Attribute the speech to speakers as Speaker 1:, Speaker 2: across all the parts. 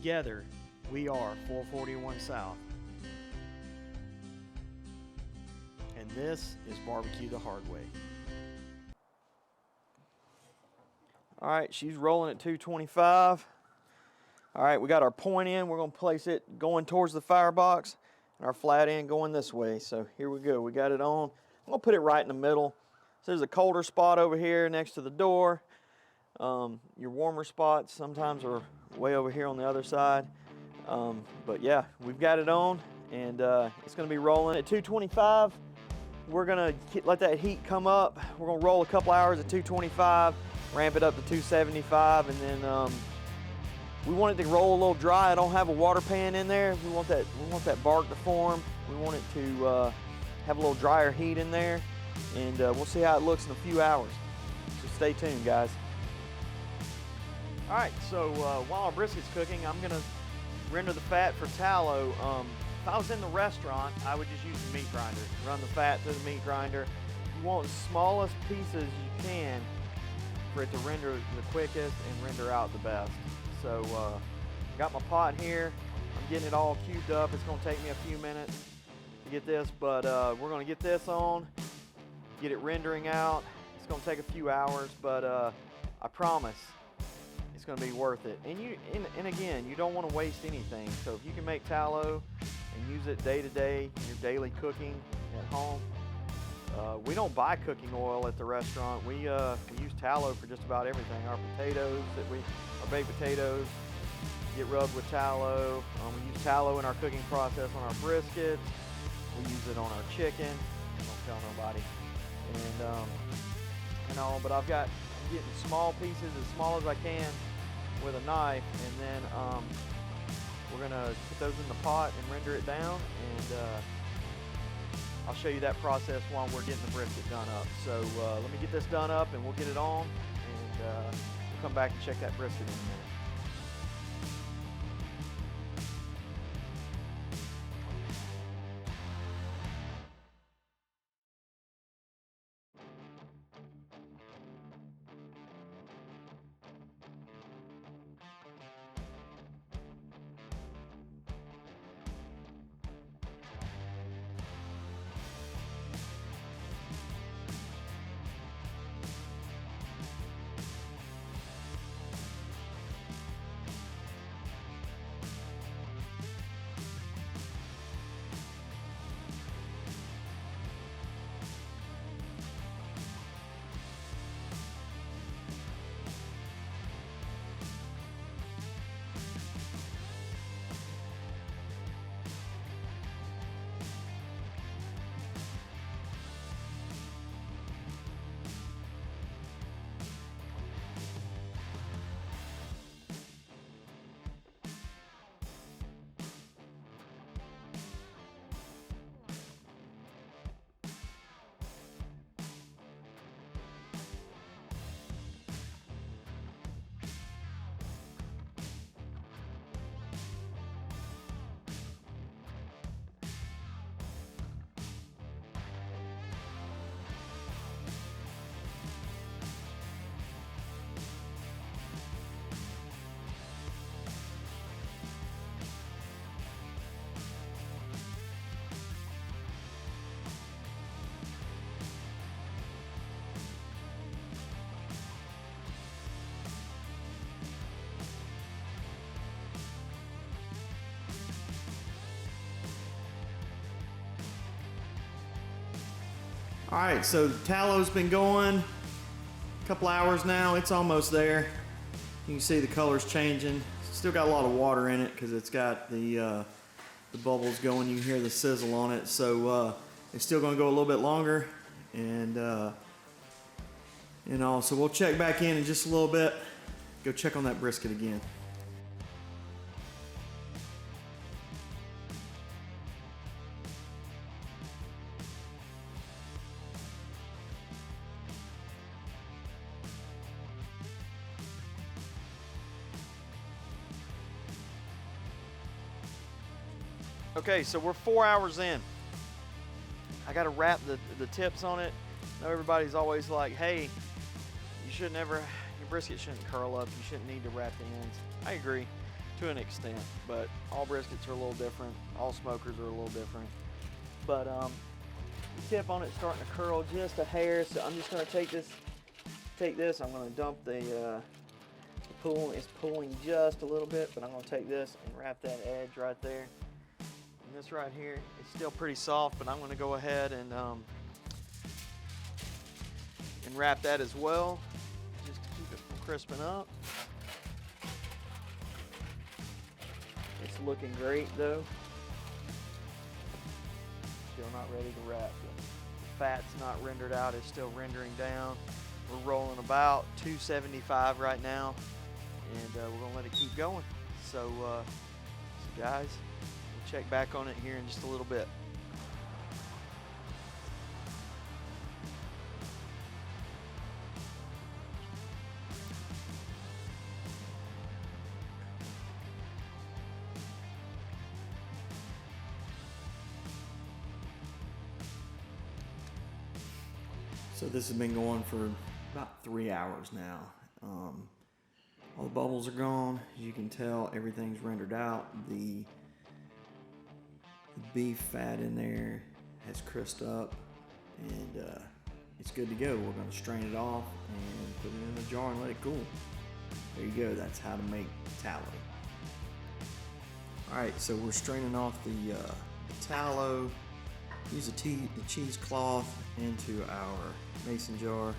Speaker 1: Together, we are 441 South. And this is Barbecue the Hard Way. All right, she's rolling at 225. All right, we got our point in. We're gonna place it going towards the firebox and our flat end going this way. So here we go, we got it on. I'm gonna put it right in the middle. So there's a colder spot over here next to the door. Your warmer spots sometimes are way over here on the other side. But yeah, we've got it on, and it's gonna be rolling at 225. We're gonna let that heat come up. We're gonna roll a couple hours at 225, ramp it up to 275, and then we want it to roll a little dry. I don't have a water pan in there. We want that bark to form. We want it to have a little drier heat in there, and we'll see how it looks in a few hours. So stay tuned, guys. All right, so while our brisket's cooking, I'm gonna render the fat for tallow. If I was in the restaurant, I would just use the meat grinder. Run the fat through the meat grinder. You want the smallest pieces you can for it to render the quickest and render out the best. So got my pot here. I'm getting it all cubed up. It's gonna take me a few minutes to get this, but we're gonna get this on, get it rendering out. It's gonna take a few hours, but I promise it's gonna be worth it. And again, you don't wanna waste anything. So if you can make tallow and use it day to day in your daily cooking at home. We don't buy cooking oil at the restaurant. We use tallow for just about everything. Our potatoes, our baked potatoes, get rubbed with tallow. We use tallow in our cooking process on our briskets. We use it on our chicken. Don't tell nobody. And but I'm getting small pieces, as small as I can, with a knife, and then we're gonna put those in the pot and render it down, and I'll show you that process while we're getting the brisket done up. So let me get this done up and we'll get it on, and we'll come back and check that brisket in a minute. All right, so the tallow's been going a couple hours now. It's almost there. You can see the color's changing. Still got a lot of water in it because it's got the bubbles going. You can hear the sizzle on it. So it's still going to go a little bit longer, and so we'll check back in just a little bit. Go check on that brisket again. Okay, so we're 4 hours in. I gotta wrap the tips on it. I know everybody's always like, hey, your brisket shouldn't curl up. You shouldn't need to wrap the ends. I agree. to an extent, but all briskets are a little different. All smokers are a little different. But the tip on it's starting to curl just a hair, so I'm just going to take this. I'm going to dump the pool. It's pulling just a little bit, but I'm going to take this and wrap that edge right there. And this right here is still pretty soft, but I'm going to go ahead and wrap that as well, just to keep it from crisping up. It's looking great though. Still not ready to wrap. The fat's not rendered out, it's still rendering down. We're rolling about 275 right now, and we're gonna let it keep going. So guys, we'll check back on it here in just a little bit. So this has been going for about 3 hours now. All the bubbles are gone. As you can tell, everything's rendered out. The beef fat in there has crisped up, and it's good to go. We're going to strain it off and put it in a jar and let it cool. There you go. That's how to make tallow. All right, so we're straining off the tallow. Use the cheesecloth into our mason jar.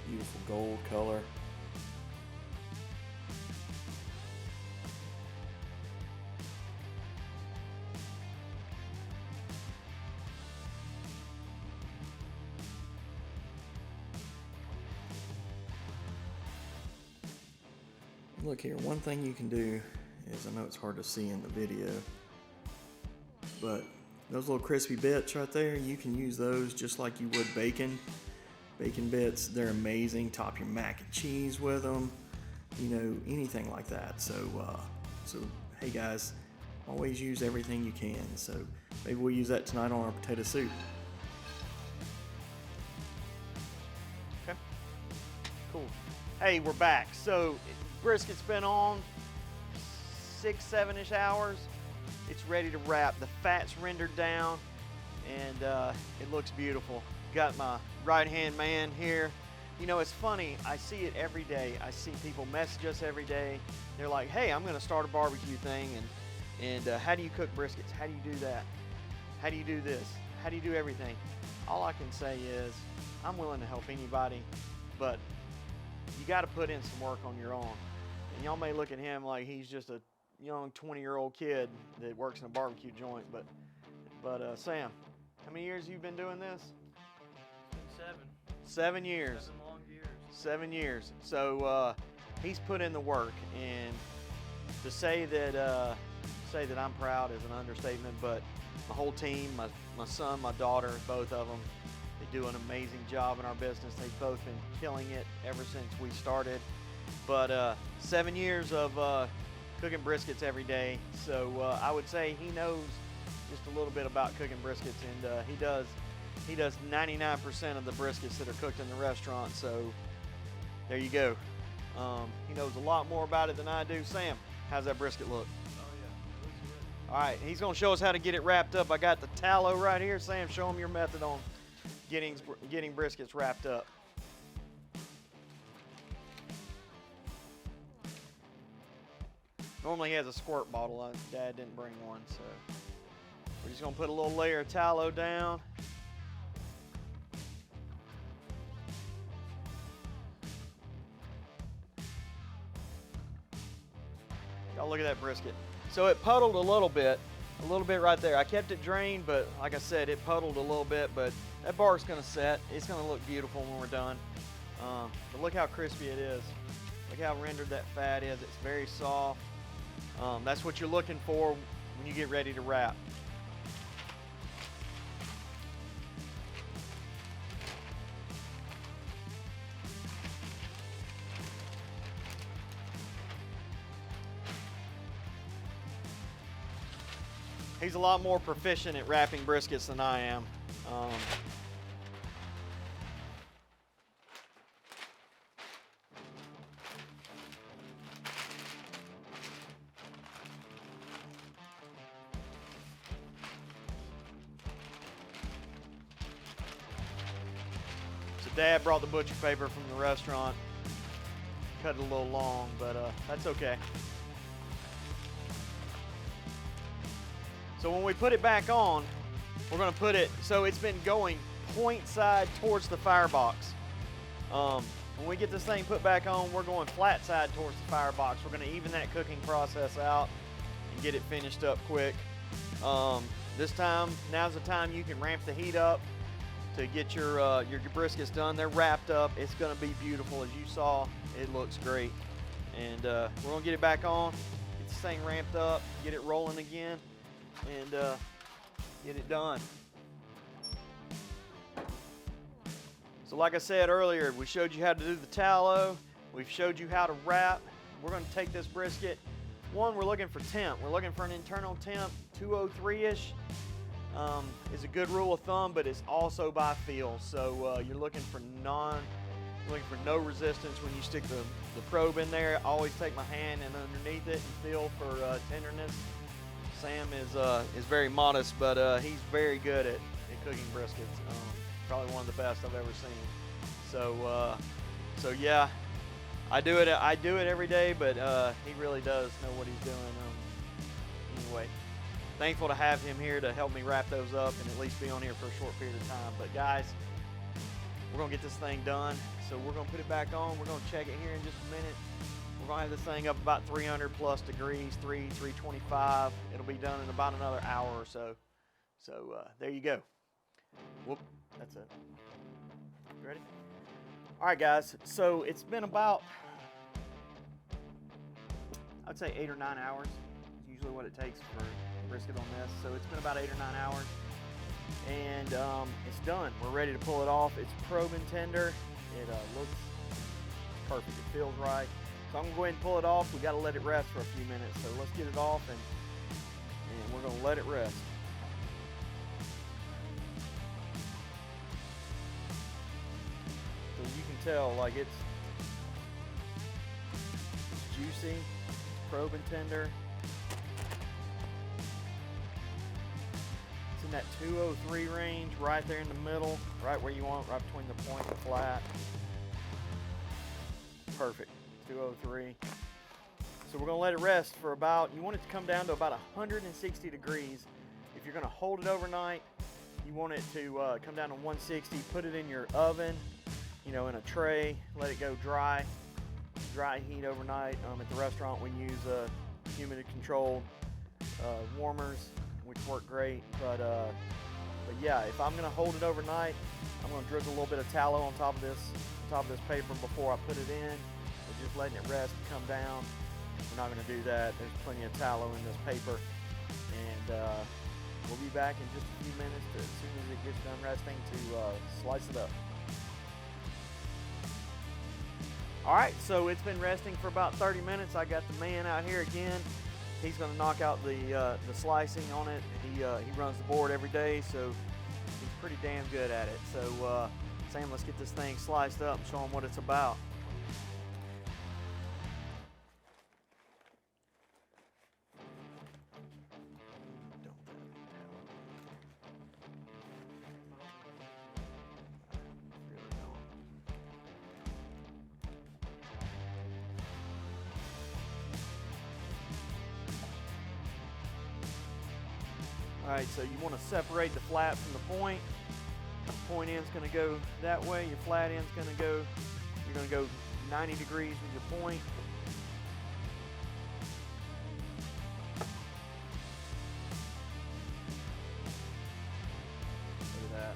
Speaker 1: Beautiful gold color. Look here, one thing you can do is, I know it's hard to see in the video, but those little crispy bits right there, you can use those just like you would bacon. Bacon bits, they're amazing. Top your mac and cheese with them, you know, anything like that. So hey guys, always use everything you can. So maybe we'll use that tonight on our potato soup. Okay, cool. Hey, we're back. So brisket's been on 6-7-ish hours. It's ready to wrap. The fat's rendered down, and it looks beautiful. Got my right-hand man here. You know, it's funny, I see it every day. I see people message us every day. They're like, hey, I'm gonna start a barbecue thing, and how do you cook briskets? How do you do that? How do you do this? How do you do everything? All I can say is, I'm willing to help anybody, but you gotta put in some work on your own. And y'all may look at him like he's just a young 20-year-old kid that works in a barbecue joint, but Sam, how many years have you been doing this? 7 years.
Speaker 2: 7 long years.
Speaker 1: 7 years. So he's put in the work, and to say that I'm proud is an understatement. But my whole team, my son, my daughter, both of them, they do an amazing job in our business. They've both been killing it ever since we started. But 7 years of cooking briskets every day. So I would say he knows just a little bit about cooking briskets, and he does 99% of the briskets that are cooked in the restaurant. So there you go. He knows a lot more about it than I do. Sam, how's that brisket look?
Speaker 2: Oh yeah, it looks good.
Speaker 1: All right, he's gonna show us how to get it wrapped up. I got the tallow right here. Sam, show him your method on getting briskets wrapped up. Normally he has a squirt bottle. Dad didn't bring one, so we're just gonna put a little layer of tallow down. Y'all look at that brisket. So it puddled a little bit right there. I kept it drained, but like I said, it puddled a little bit, but that bar's gonna set. It's gonna look beautiful when we're done. But look how crispy it is. Look how rendered that fat is. It's very soft. That's what you're looking for when you get ready to wrap. He's a lot more proficient at wrapping briskets than I am. Dad brought the butcher paper from the restaurant. Cut it a little long, but that's okay. So when we put it back on, we're gonna put it, so it's been going point side towards the firebox. When we get this thing put back on, we're going flat side towards the firebox. We're gonna even that cooking process out and get it finished up quick. This time, now's the time you can ramp the heat up to get your briskets done. They're wrapped up. It's gonna be beautiful. As you saw, it looks great. And we're gonna get it back on, get this thing ramped up, get it rolling again, and get it done. So like I said earlier, we showed you how to do the tallow. We've showed you how to wrap. We're gonna take this brisket. One, we're looking for temp. We're looking for an internal temp, 203-ish. Is a good rule of thumb, but it's also by feel. So you're looking for no resistance when you stick the probe in there. I always take my hand and underneath it and feel for tenderness. Sam is very modest, but he's very good at cooking briskets. Probably one of the best I've ever seen. So yeah, I do it every day, but he really does know what he's doing. Anyway, thankful to have him here to help me wrap those up and at least be on here for a short period of time. But guys, we're gonna get this thing done. So we're gonna put it back on. We're gonna check it here in just a minute. We're gonna have this thing up about 300 plus degrees, 325. It'll be done in about another hour or so. So there you go. Whoop, that's it. You ready? All right, guys. So it's been about, I'd say 8 or 9 hours. It's usually what it takes for brisket on this. So it's been about 8 or 9 hours. And it's done. We're ready to pull it off. It's probing tender. It looks perfect. It feels right. So I'm gonna go ahead and pull it off. We gotta let it rest for a few minutes. So let's get it off and we're gonna let it rest. So you can tell, like it's juicy, it's probing tender. It's in that 203 range, right there in the middle, right where you want, right between the point and the flat. Perfect, 203. So we're gonna let it rest for about, you want it to come down to about 160 degrees. If you're gonna hold it overnight, you want it to come down to 160, put it in your oven, you know, in a tray, let it go dry heat overnight. At the restaurant we use humidity controlled warmers, which work great. But yeah, if I'm gonna hold it overnight, I'm gonna drizzle a little bit of tallow on top of this paper before I put it in. We're just letting it rest and come down. We're not gonna do that. There's plenty of tallow in this paper, and we'll be back in just a few minutes as soon as it gets done resting to slice it up. All right, so it's been resting for about 30 minutes. I got the man out here again. He's gonna knock out the slicing on it. He runs the board every day, so he's pretty damn good at it. So Sam, let's get this thing sliced up and show him what it's about. All right, so you want to separate the flat from the point. The point end's going to go that way. Your flat end's going to go, you're going to go 90 degrees with your point. Look at that.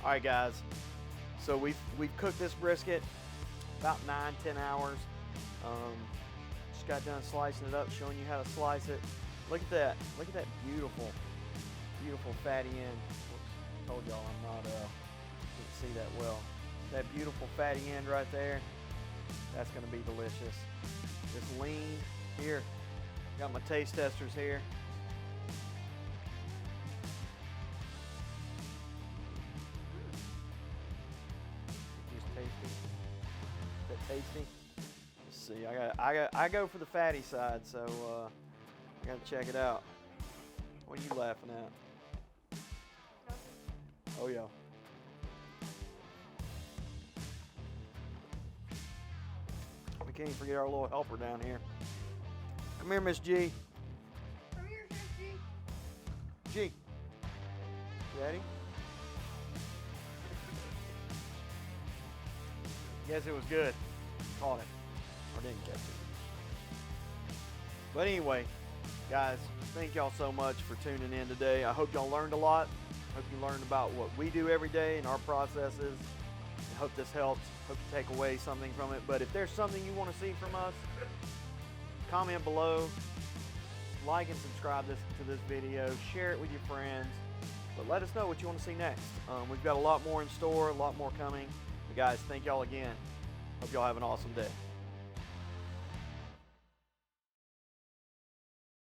Speaker 1: All right, guys. So we've cooked this brisket about 9-10 hours. Just got done slicing it up, showing you how to slice it. Look at that. Look at that beautiful, beautiful fatty end. Whoops, told y'all I'm not didn't see that well. That beautiful fatty end right there. That's gonna be delicious. This lean here. Got my taste testers here. Just tasty. Is that tasty? Let's see. I go for the fatty side, so I gotta check it out. What are you laughing at? Oh yeah. We can't forget our little helper down here. Come here, Miss G.
Speaker 3: Come here, Chef G.
Speaker 1: G. Ready? Guess it was good. Caught it. Or didn't catch it. But anyway, guys, thank y'all so much for tuning in today. I hope y'all learned a lot. Hope you learned about what we do every day and our processes. I hope this helps. Hope you take away something from it. But if there's something you want to see from us, comment below. Like and subscribe to this video. Share it with your friends. But let us know what you want to see next. We've got a lot more in store, a lot more coming. But guys, thank y'all again. Hope y'all have an awesome day.